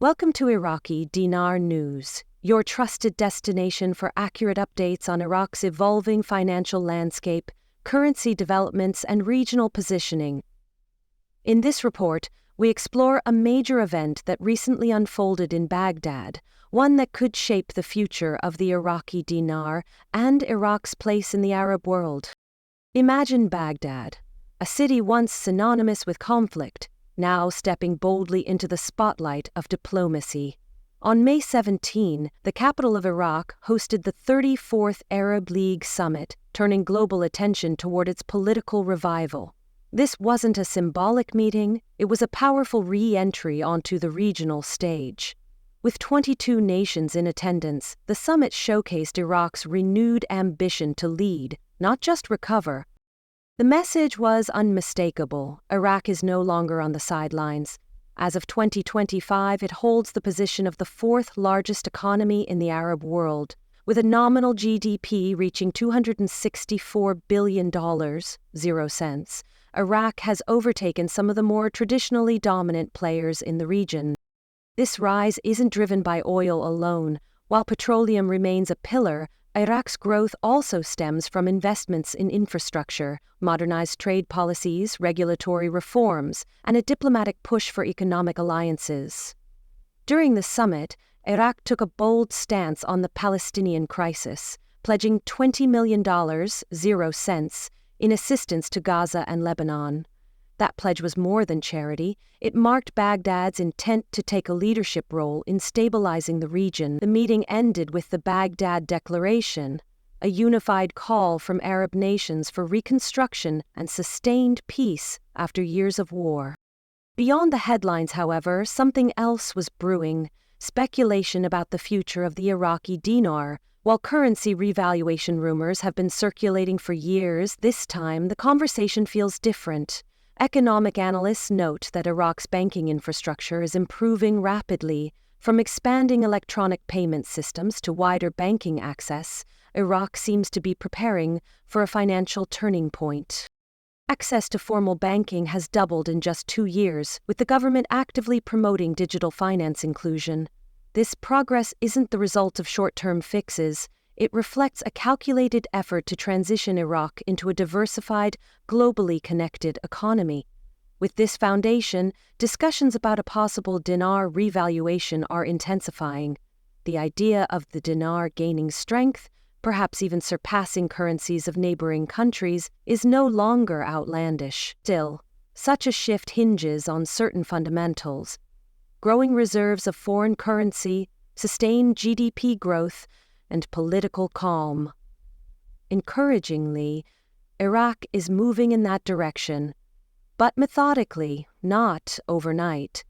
Welcome to Iraqi Dinar News, your trusted destination for accurate updates on Iraq's evolving financial landscape, currency developments, and regional positioning. In this report, we explore a major event that recently unfolded in Baghdad, one that could shape the future of the Iraqi dinar and Iraq's place in the Arab world. Imagine Baghdad, a city once synonymous with conflict, now stepping boldly into the spotlight of diplomacy. On May 17, the capital of Iraq hosted the 34th Arab League Summit, turning global attention toward its political revival. This wasn't a symbolic meeting, it was a powerful re-entry onto the regional stage. With 22 nations in attendance, the summit showcased Iraq's renewed ambition to lead, not just recover. The message was unmistakable. Iraq is no longer on the sidelines. As of 2025, it holds the position of the fourth largest economy in the Arab world, with a nominal GDP reaching $264 billion, 0 cents. Iraq has overtaken some of the more traditionally dominant players in the region. This rise isn't driven by oil alone. While petroleum remains a pillar, Iraq's growth also stems from investments in infrastructure, modernized trade policies, regulatory reforms, and a diplomatic push for economic alliances. During the summit, Iraq took a bold stance on the Palestinian crisis, pledging $20 million, 0 cents, in assistance to Gaza and Lebanon. That pledge was more than charity. It marked Baghdad's intent to take a leadership role in stabilizing the region. The meeting ended with the Baghdad Declaration, a unified call from Arab nations for reconstruction and sustained peace after years of war. Beyond the headlines, however, something else was brewing: speculation about the future of the Iraqi dinar. While currency revaluation rumors have been circulating for years, this time the conversation feels different. Economic analysts note that Iraq's banking infrastructure is improving rapidly. From expanding electronic payment systems to wider banking access, Iraq seems to be preparing for a financial turning point. Access to formal banking has doubled in just 2 years, with the government actively promoting digital finance inclusion. This progress isn't the result of short-term fixes. It reflects a calculated effort to transition Iraq into a diversified, globally connected economy. With this foundation, discussions about a possible dinar revaluation are intensifying. The idea of the dinar gaining strength, perhaps even surpassing currencies of neighboring countries, is no longer outlandish. Still, such a shift hinges on certain fundamentals: growing reserves of foreign currency, sustained GDP growth, and political calm. Encouragingly, Iraq is moving in that direction, but methodically, not overnight.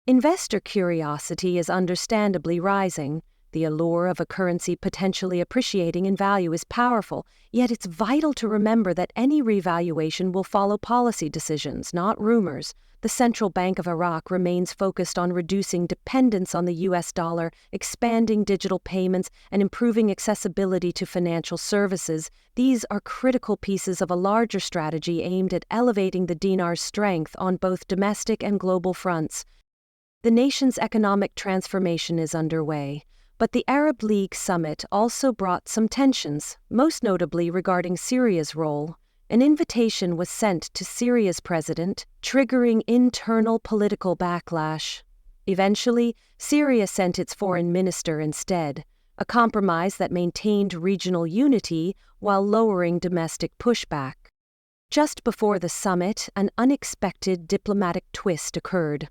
Investor curiosity is understandably rising. The allure of a currency potentially appreciating in value is powerful, yet it's vital to remember that any revaluation will follow policy decisions, not rumors. The Central Bank of Iraq remains focused on reducing dependence on the US dollar, expanding digital payments, and improving accessibility to financial services. These are critical pieces of a larger strategy aimed at elevating the dinar's strength on both domestic and global fronts. The nation's economic transformation is underway, but the Arab League Summit also brought some tensions, most notably regarding Syria's role. An invitation was sent to Syria's president, triggering internal political backlash. Eventually, Syria sent its foreign minister instead, a compromise that maintained regional unity while lowering domestic pushback. Just before the summit, an unexpected diplomatic twist occurred.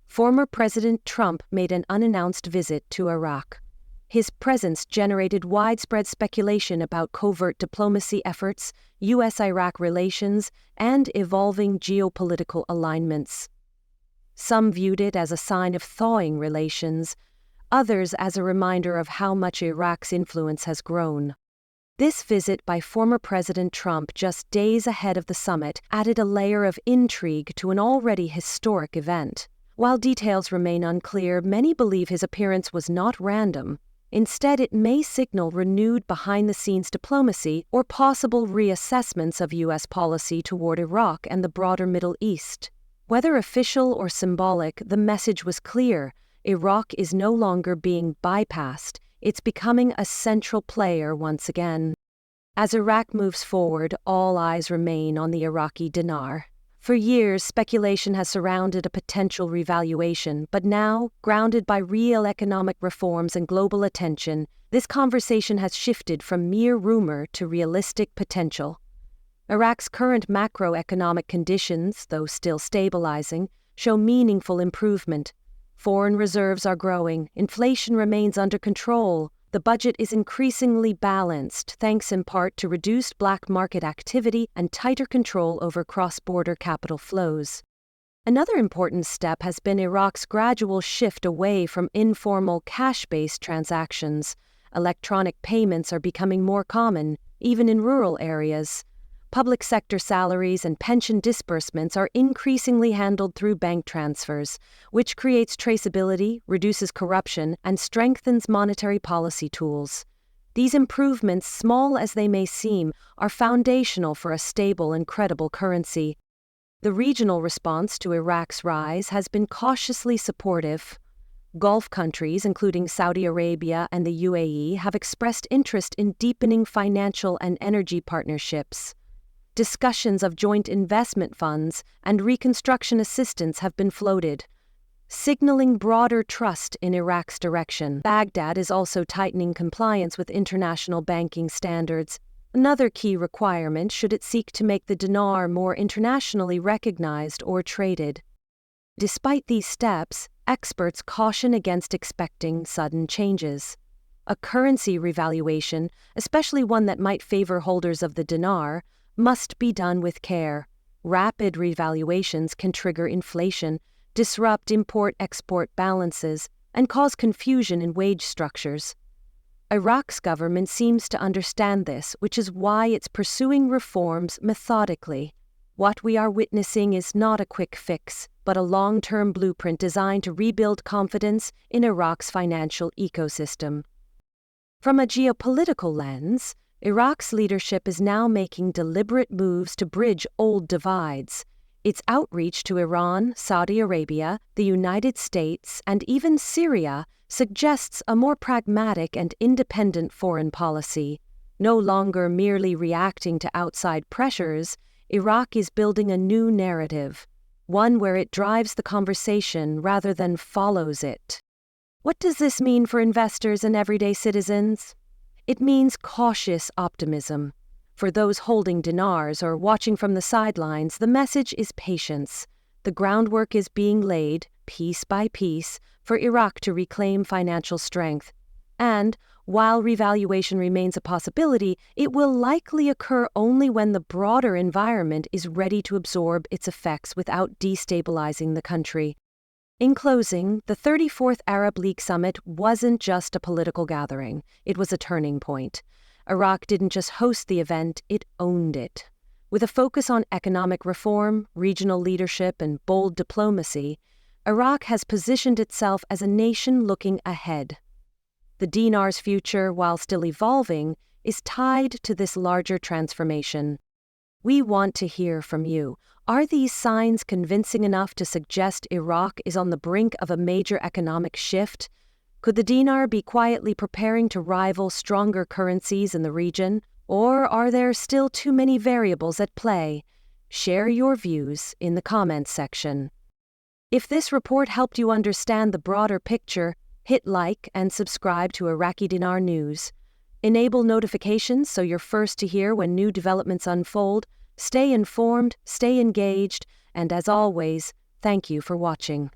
Former President Trump made an unannounced visit to Iraq. His presence generated widespread speculation about covert diplomacy efforts, U.S.-Iraq relations, and evolving geopolitical alignments. Some viewed it as a sign of thawing relations, others as a reminder of how much Iraq's influence has grown. This visit by former President Trump just days ahead of the summit added a layer of intrigue to an already historic event. While details remain unclear, many believe his appearance was not random. Instead, it may signal renewed behind-the-scenes diplomacy or possible reassessments of U.S. policy toward Iraq and the broader Middle East. Whether official or symbolic, the message was clear: Iraq is no longer being bypassed, it's becoming a central player once again. As Iraq moves forward, all eyes remain on the Iraqi dinar. For years, speculation has surrounded a potential revaluation, but now, grounded by real economic reforms and global attention, this conversation has shifted from mere rumor to realistic potential. Iraq's current macroeconomic conditions, though still stabilizing, show meaningful improvement. Foreign reserves are growing, inflation remains under control, the budget is increasingly balanced thanks in part to reduced black market activity and tighter control over cross-border capital flows. Another important step has been Iraq's gradual shift away from informal cash-based transactions. Electronic payments are becoming more common, even in rural areas. Public sector salaries and pension disbursements are increasingly handled through bank transfers, which creates traceability, reduces corruption, and strengthens monetary policy tools. These improvements, small as they may seem, are foundational for a stable and credible currency. The regional response to Iraq's rise has been cautiously supportive. Gulf countries, including Saudi Arabia and the UAE, have expressed interest in deepening financial and energy partnerships. Discussions of joint investment funds and reconstruction assistance have been floated, signaling broader trust in Iraq's direction. Baghdad is also tightening compliance with international banking standards, another key requirement should it seek to make the dinar more internationally recognized or traded. Despite these steps, experts caution against expecting sudden changes. A currency revaluation, especially one that might favor holders of the dinar, must be done with care. Rapid revaluations can trigger inflation, disrupt import-export balances, and cause confusion in wage structures. Iraq's government seems to understand this, which is why it's pursuing reforms methodically. What we are witnessing is not a quick fix, but a long-term blueprint designed to rebuild confidence in Iraq's financial ecosystem. From a geopolitical lens, Iraq's leadership is now making deliberate moves to bridge old divides. Its outreach to Iran, Saudi Arabia, the United States, and even Syria suggests a more pragmatic and independent foreign policy. No longer merely reacting to outside pressures, Iraq is building a new narrative, one where it drives the conversation rather than follows it. What does this mean for investors and everyday citizens? It means cautious optimism. For those holding dinars or watching from the sidelines, the message is patience. The groundwork is being laid, piece by piece, for Iraq to reclaim financial strength. And, while revaluation remains a possibility, it will likely occur only when the broader environment is ready to absorb its effects without destabilizing the country. In closing, the 34th Arab League Summit wasn't just a political gathering, it was a turning point. Iraq didn't just host the event, it owned it. With a focus on economic reform, regional leadership, and bold diplomacy, Iraq has positioned itself as a nation looking ahead. The dinar's future, while still evolving, is tied to this larger transformation. We want to hear from you. Are these signs convincing enough to suggest Iraq is on the brink of a major economic shift? Could the dinar be quietly preparing to rival stronger currencies in the region? Or are there still too many variables at play? Share your views in the comments section. If this report helped you understand the broader picture, hit like and subscribe to Iraqi Dinar News. Enable notifications so you're first to hear when new developments unfold. Stay informed, stay engaged, and as always, thank you for watching.